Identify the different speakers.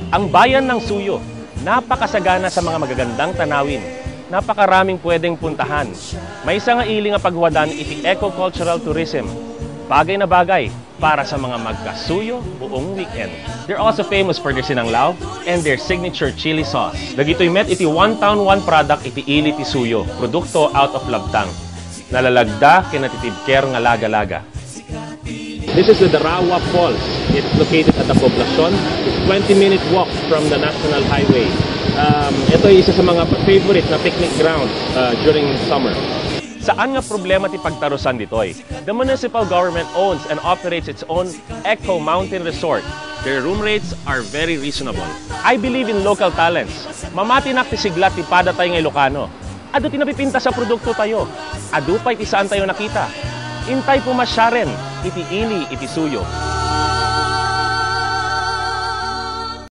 Speaker 1: Ang bayan ng Suyo, napakasagana sa mga magagandang tanawin. Napakaraming pwedeng puntahan. May isa nga ili nga pagwadan iti eco-cultural tourism. Bagay na bagay para sa mga magkasuyo buong weekend. They're also famous for their sinanglaw and their signature chili sauce. Dagitoy met iti one town one product iti ili ti Suyo, produkto out of Labtang. Nalalagda kinatitibker nga laga-laga. This is the Darawa Falls. It's located at the Poblacion. It's 20-minute walk from the National Highway. Ito ay isa sa mga favorite na picnic grounds during summer. Saan nga problema ti pagtarusan ditoy? The municipal government owns and operates its own Eco Mountain Resort. Their room rates are very reasonable. I believe in local talents. Mamatinak ti siglat ti padatay nga Ilocano. Adu ti napipinta sa produkto tayo. Adu pa'y ti saan tayo nakita. Intay pumasyaren, iti ili, iti Suyo.